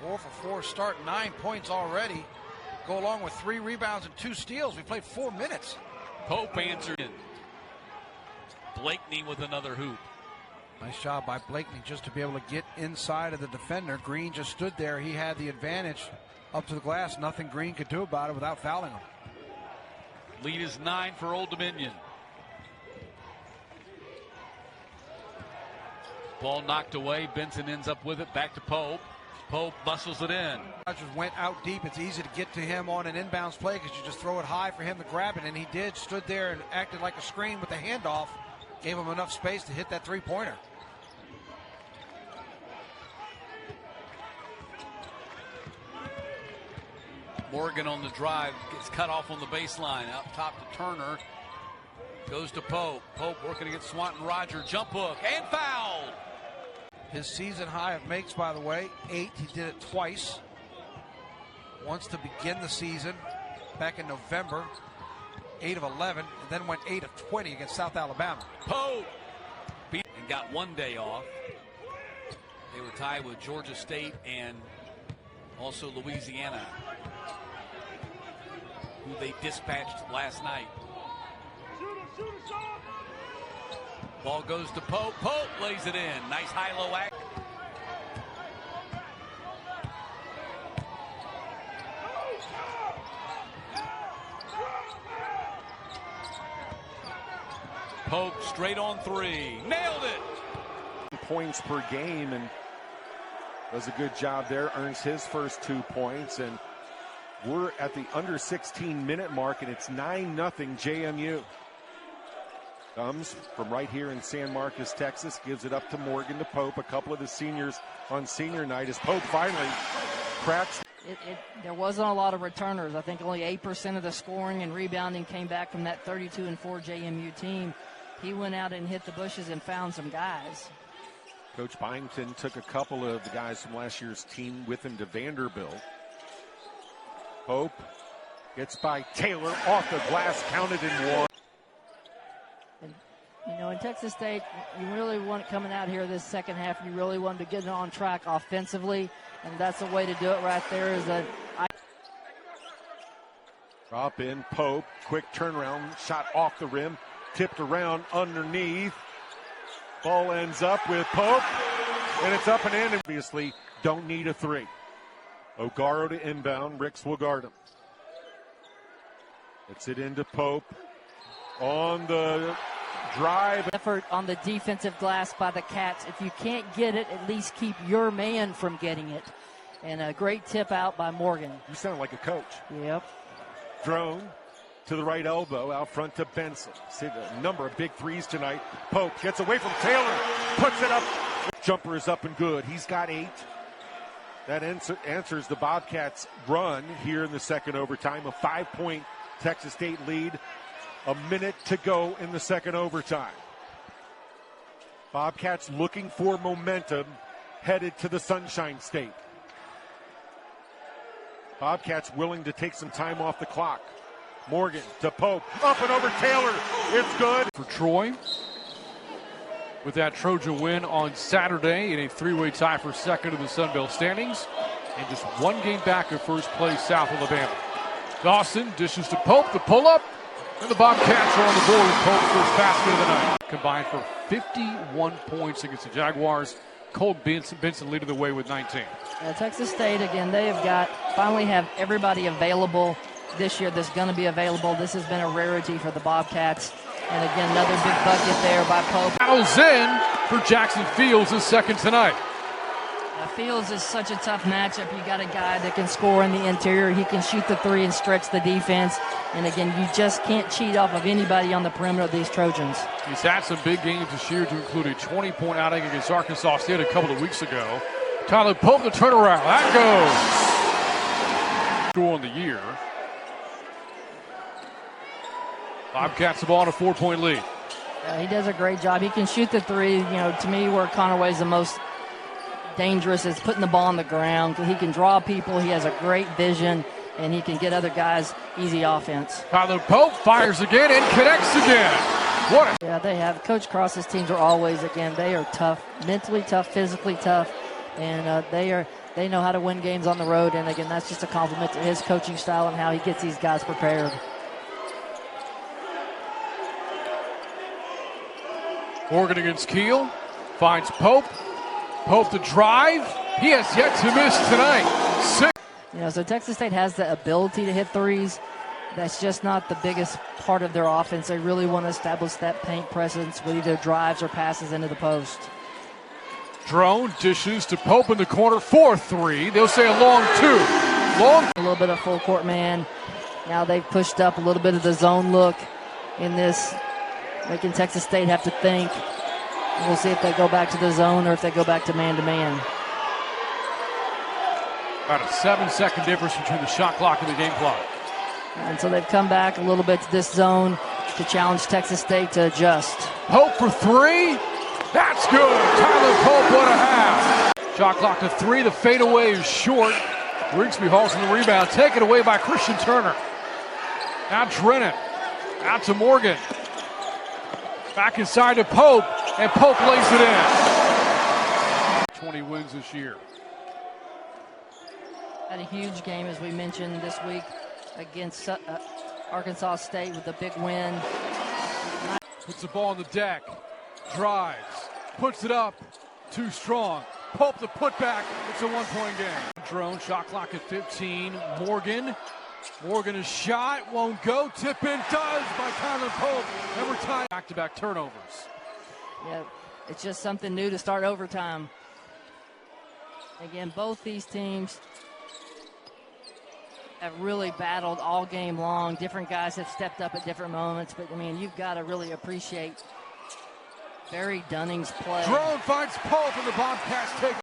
4 for 4 start, 9 points already. Go along with 3 rebounds and 2 steals. We played 4 minutes. Pope answered. Blakeney with another hoop. Nice job by Blakeney just to be able to get inside of the defender. Green just stood there. He had the advantage up to the glass. Nothing Green could do about it without fouling him. Lead is 9 for Old Dominion. Ball knocked away. Benson ends up with it. Back to Pope. Pope muscles it in. Rogers went out deep. It's easy to get to him on an inbounds play because you just throw it high for him to grab it, and he did. Stood there and acted like a screen with the handoff. Gave him enough space to hit that three-pointer. Morgan on the drive, gets cut off on the baseline. Out top to Turner. Goes to Pope. Pope working against Swanton Roger. Jump hook and foul. His season high of makes, by the way, 8. He did it twice. Once to begin the season back in November, 8 of 11, and then went 8 of 20 against South Alabama. Pope beat and got 1 day off. They were tied with Georgia State and also Louisiana, who they dispatched last night. Ball goes to Pope. Pope lays it in. Nice high-low act. Pope straight on 3. Nailed it. Points per game and does a good job there. Earns his first 2 points. And we're at the under 16-minute mark, and it's 9-0 JMU. Comes from right here in San Marcos, Texas. Gives it up to Morgan to Pope. A couple of the seniors on senior night as Pope finally cracks. There wasn't a lot of returners. I think only 8% of the scoring and rebounding came back from that 32-4 JMU team. He went out and hit the bushes and found some guys. Coach Byington took a couple of the guys from last year's team with him to Vanderbilt. Pope gets by Taylor off the glass, counted in 1. You know, in Texas State, you really want coming out here this second half, you really want to get it on track offensively, and that's the way to do it right there. Drop in, Pope, quick turnaround, shot off the rim, tipped around underneath. Ball ends up with Pope, and it's up and in. Obviously, don't need a 3. O'Garo to inbound, Ricks will guard him. Gets it into Pope on the drive. Effort on the defensive glass by the Cats. If you can't get it, at least keep your man from getting it. And a great tip out by Morgan. You sound like a coach. Yep. Drone to the right elbow, out front to Benson. See the number of big threes tonight. Pope gets away from Taylor, puts it up. Jumper is up and good. He's got 8. That answers the Bobcats' run here in the second overtime. A 5-point Texas State lead. A minute to go in the second overtime. Bobcats looking for momentum headed to the Sunshine State. Bobcats willing to take some time off the clock. Morgan to Pope, up and over Taylor. It's good. For Troy, with that Trojan win on Saturday in a 3-way tie for second in the Sun Belt standings, and just 1 game back of first place South Alabama. Dawson dishes to Pope, the pull-up, and the Bobcats are on the board with Pope's first basket of the night. Combined for 51 points against the Jaguars. Cole Benson leading the way with 19. Texas State, again, they have finally have everybody available this year that's going to be available. This has been a rarity for the Bobcats. And again, another big bucket there by Pope. Battles in for Jackson Fields, his second tonight. Fields is such a tough matchup. You got a guy that can score in the interior. He can shoot the 3 and stretch the defense. And again, you just can't cheat off of anybody on the perimeter of these Trojans. He's had some big games this year, to include a 20-point outing against Arkansas State a couple of weeks ago. Tyler Pope, the turnaround. That goes. Score on the year. Bobcats the ball on a 4-point lead. He does a great job. He can shoot the 3. You know, to me, where Conaway's the most dangerous is putting the ball on the ground. He can draw people. He has a great vision, and he can get other guys easy offense. Tyler Pope fires again and connects again. Yeah, they have. Coach Cross's teams are always, again, they are tough, mentally tough, physically tough, and they know how to win games on the road. And again, that's just a compliment to his coaching style and how he gets these guys prepared. Morgan against Kiel. Finds Pope. Pope to drive. He has yet to miss tonight. So Texas State has the ability to hit threes. That's just not the biggest part of their offense. They really want to establish that paint presence with either drives or passes into the post. Drone dishes to Pope in the corner for 3. They'll say a long 2. Long. A little bit of full court man. Now they've pushed up a little bit of the zone look in this, making Texas State have to think. We'll see if they go back to the zone or if they go back to man-to-man. About a 7-second difference between the shot clock and the game clock. And so they've come back a little bit to this zone to challenge Texas State to adjust. Pope for 3. That's good. Tyler Pope, what a half. Shot clock to 3. The fadeaway is short. Rigsby hauls in the rebound. Taken away by Christian Turner. Now Drennan. Out to Morgan. Back inside to Pope. And Pope lays it in. 20 wins this year. Had a huge game, as we mentioned, this week against Arkansas State with a big win. Puts the ball on the deck. Drives. Puts it up. Too strong. Pope the putback. It's a 1-point game. Drone. Shot clock at 15. Morgan. Morgan is shot. Won't go. Tip in does by Tyler Pope. Every time. Back-to-back turnovers. Yeah, it's just something new to start overtime. Again, both these teams have really battled all game long. Different guys have stepped up at different moments, but, you've got to really appreciate Barry Dunning's play. Drone finds Pope, and the Bobcats take